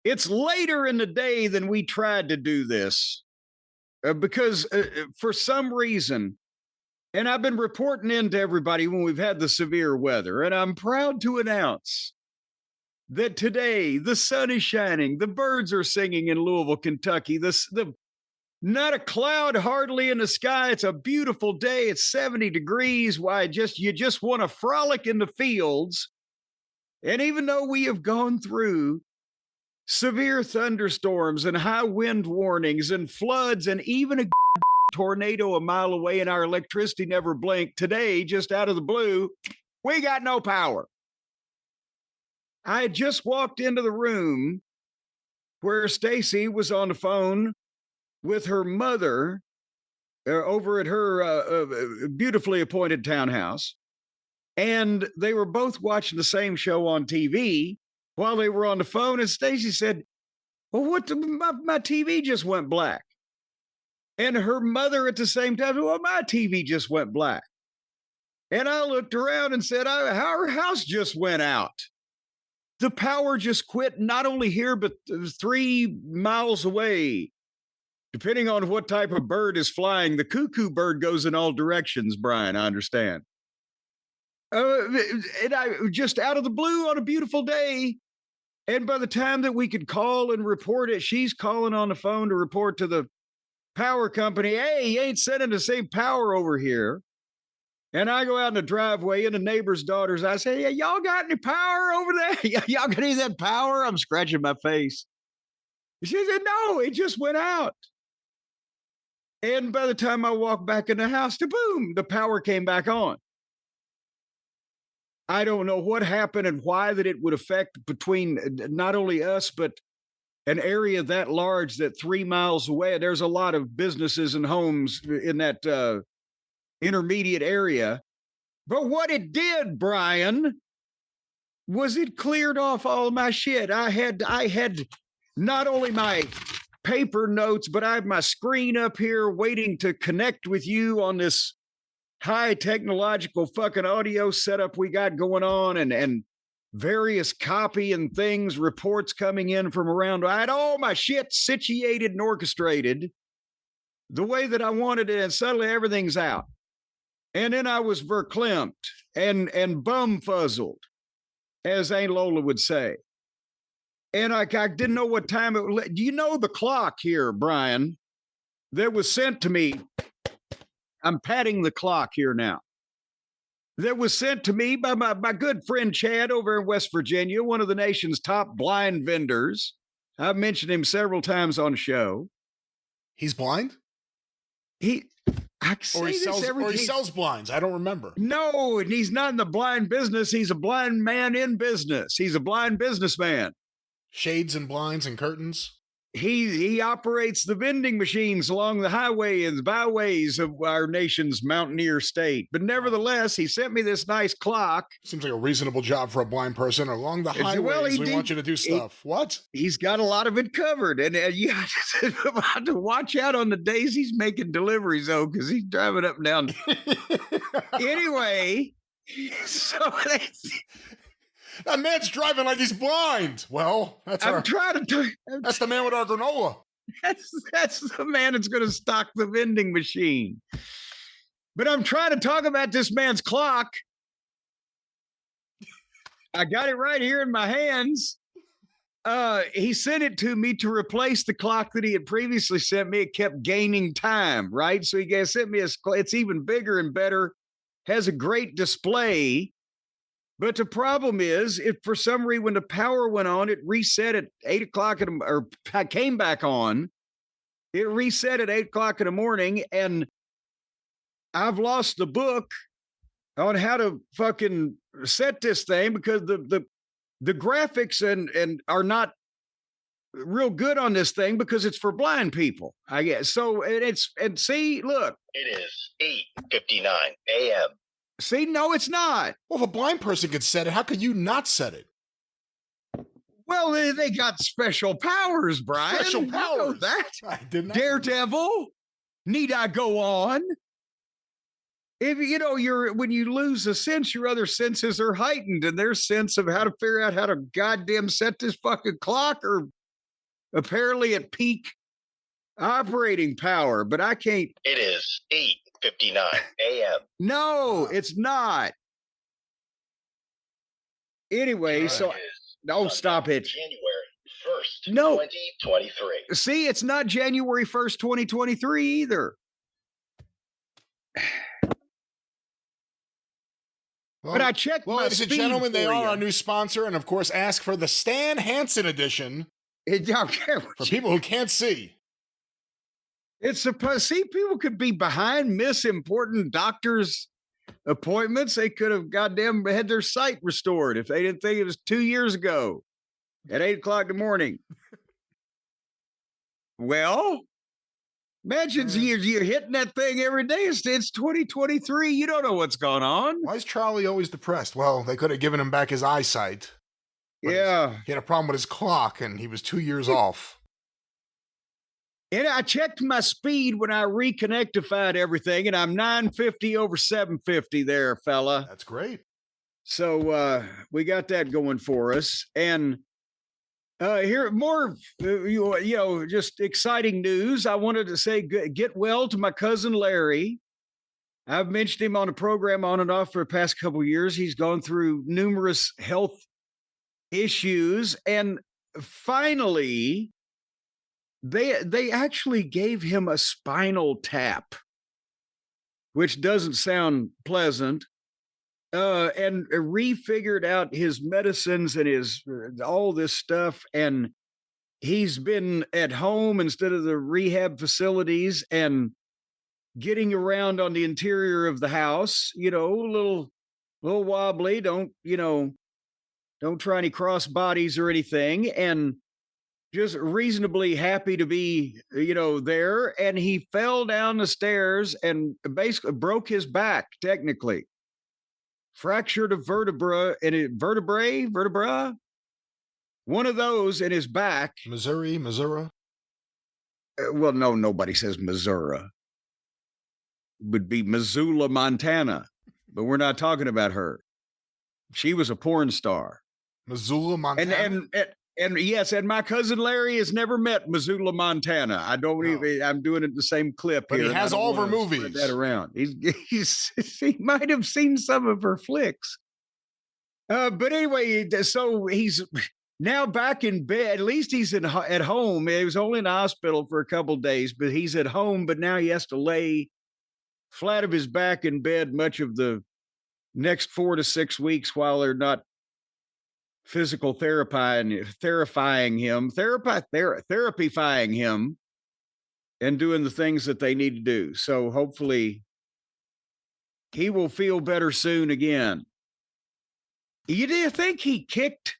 It's later in the day than we tried to do this because for some reason, and I've been reporting in to everybody when we've had the severe weather, and I'm proud to announce that today the sun is shining, the birds are singing in Louisville, Kentucky. Not a cloud hardly in the sky. It's a beautiful day. It's 70 degrees. You just want to frolic in the fields. And even though we have gone through severe thunderstorms and high wind warnings and floods and even a tornado a mile away and our electricity never blinked, today, just out of the blue, we got no power. I had just walked into the room where Stacy was on the phone with her mother over at her beautifully appointed townhouse. And they were both watching the same show on TV while they were on the phone. And Stacy said, well, my TV just went black. And her mother at the same time, well, my TV just went black. And I looked around and said, our house just went out. The power just quit, not only here, but 3 miles away. Depending on what type of bird is flying, the cuckoo bird goes in all directions, Brian, I understand. And I just out of the blue on a beautiful day. And by the time that we could call and report it, she's calling on the phone to report to the power company, hey, you ain't sending the same power over here. And I go out in the driveway and the neighbor's daughters, I say, yeah, y'all got any power over there? Y'all got any of that power? I'm scratching my face. She said, no, it just went out. And by the time I walked back in the house, boom, the power came back on. I don't know what happened and why that it would affect between not only us, but an area that large that 3 miles away. There's a lot of businesses and homes in that intermediate area. But what it did, Brian, was it cleared off all my shit. I had not only my paper notes, but I have my screen up here waiting to connect with you on this high technological fucking audio setup we got going on and various copy and things, reports coming in from around. I had all my shit situated and orchestrated the way that I wanted it, and suddenly everything's out. And then I was verklempt and bumfuzzled, as Aunt Lola would say. And I didn't know what time it was. Do you know the clock here, Brian, that was sent to me? I'm patting the clock here now. That was sent to me by my good friend Chad over in West Virginia, one of the nation's top blind vendors. I've mentioned him several times on the show. He's blind? He sells blinds. I don't remember. No, and he's not in the blind business. He's a blind man in business. He's a blind businessman. Shades and blinds and curtains. He operates the vending machines along the highway and the byways of our nation's mountaineer state. But nevertheless, he sent me this nice clock. Seems like a reasonable job for a blind person. Along the highways, we want you to do stuff. What? He's got a lot of it covered. And you have to watch out on the days he's making deliveries, though, because he's driving up and down. Anyway, so that man's driving like he's blind. Well, that's the man with our granola. That's the man that's going to stock the vending machine. But I'm trying to talk about this man's clock. I got it right here in my hands. He sent it to me to replace the clock that he had previously sent me. It kept gaining time, right? So he sent me it's even bigger and better, has a great display. But the problem is, if for some reason when the power went on, it reset at 8 o'clock or came back on. It reset at 8 o'clock in the morning, and I've lost the book on how to fucking set this thing because the graphics and are not real good on this thing because it's for blind people, I guess. So see, look, it is 8:59 a.m. See, no, it's not. Well, if a blind person could set it, how could you not set it? Well, they got special powers, Brian. Special powers. You know that. I did not. Daredevil. Need I go on? If when you lose a sense, your other senses are heightened, and their sense of how to figure out how to goddamn set this fucking clock are apparently at peak operating power, but I can't. It is 8:59 a.m. No, it's not. Anyway, so no, stop it. January 1st, no. 2023. See, it's not January 1st, 2023 either. Well, but I checked my ladies and speed gentlemen, they are you. our new sponsor, and of course, ask for the Stan Hansen edition for people who can't see. It's supposed. See, people could be behind, miss important doctors' appointments. They could have goddamn had their sight restored if they didn't think it was 2 years ago at 8:00 in the morning. Well, imagine you're hitting that thing every day. It's 2023. You don't know what's going on. Why is Charlie always depressed? Well, they could have given him back his eyesight. Yeah. He had a problem with his clock, and he was 2 years off. And I checked my speed when I reconnectified everything, and I'm 950 over 750 there, fella. That's great. So we got that going for us. And here, more, just exciting news. I wanted to say get well to my cousin Larry. I've mentioned him on a program on and off for the past couple of years. He's gone through numerous health issues, and finally, they actually gave him a spinal tap, which doesn't sound pleasant. And refigured out his medicines and his all this stuff, and he's been at home instead of the rehab facilities and getting around on the interior of the house. A little wobbly. Don't try any cross bodies or anything, and just reasonably happy to be there. And he fell down the stairs and basically broke his back, technically. Fractured a vertebra, one of those in his back. Missouri. Well, no, nobody says Missouri. It would be Missoula, Montana, but we're not talking about her. She was a porn star. Missoula, Montana. And yes, and my cousin Larry has never met Missoula, Montana. I don't even. I'm doing it the same clip but here. He has all of her movies. That around. He might have seen some of her flicks. But anyway, so he's now back in bed. At least he's at home. He was only in the hospital for a couple of days, but he's at home. But now he has to lay flat of his back in bed much of the next 4 to 6 weeks while they're not physical therapying him and doing the things that they need to do. So hopefully he will feel better soon again. Do you think he kicked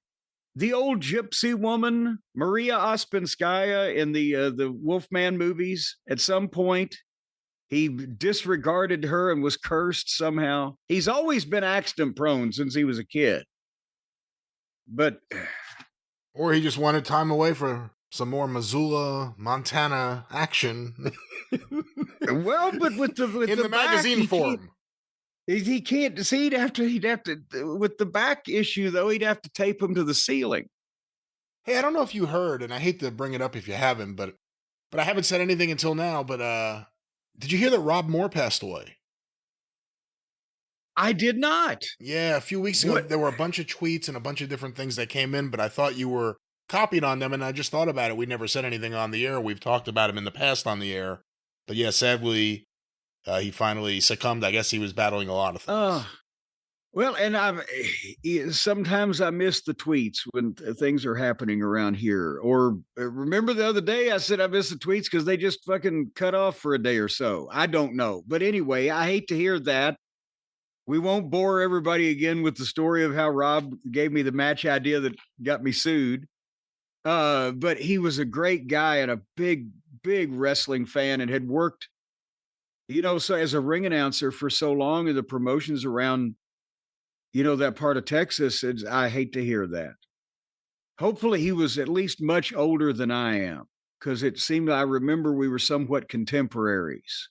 the old gypsy woman, Maria Ospinskaya, in the Wolfman movies at some point? He disregarded her and was cursed somehow. He's always been accident prone since he was a kid. But or he just wanted time away for some more Missoula, Montana action. Well, but with the magazine form, he can't see. He'd have to with the back issue though. He'd have to tape him to the ceiling. Hey, I don't know if you heard, and I hate to bring it up if you haven't, but I haven't said anything until now. But did you hear that Rob Moore passed away? I did not. Yeah, a few weeks ago, there were a bunch of tweets and a bunch of different things that came in, but I thought you were copied on them, and I just thought about it. We never said anything on the air. We've talked about him in the past on the air. But yeah, sadly, he finally succumbed. I guess he was battling a lot of things. Well, and sometimes I miss the tweets when things are happening around here. Or remember the other day I said I miss the tweets because they just fucking cut off for a day or so. I don't know. But anyway, I hate to hear that. We won't bore everybody again with the story of how Rob gave me the match idea that got me sued. But he was a great guy and a big, big wrestling fan and had worked, so as a ring announcer for so long in the promotions around, that part of Texas. I hate to hear that. Hopefully he was at least much older than I am, because it seemed I remember we were somewhat contemporaries.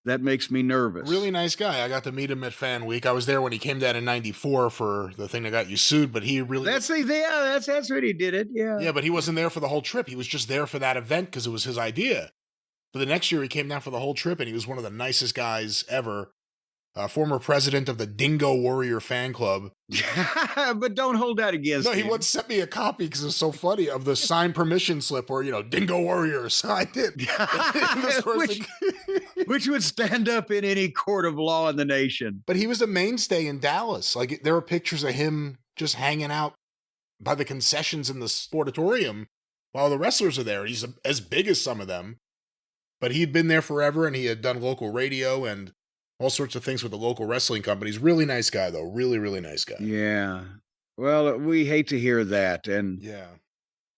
That makes me nervous. Really nice guy. I got to meet him at Fan Week. I was there when he came down in '94 for the thing that got you sued, but he really... That's what he did it, yeah. Yeah, but he wasn't there for the whole trip. He was just there for that event because it was his idea. But the next year he came down for the whole trip, and he was one of the nicest guys ever. Former president of the Dingo Warrior fan club. But don't hold that against him. No, he once sent me a copy because it was so funny of the signed permission slip where, Dingo Warrior signed it. Which would stand up in any court of law in the nation. But he was a mainstay in Dallas. Like, there are pictures of him just hanging out by the concessions in the sportatorium while the wrestlers are there. He's as big as some of them. But he'd been there forever, and he had done local radio and all sorts of things with the local wrestling companies. Really nice guy, though. Really, really nice guy. Yeah. Well, we hate to hear that. And yeah.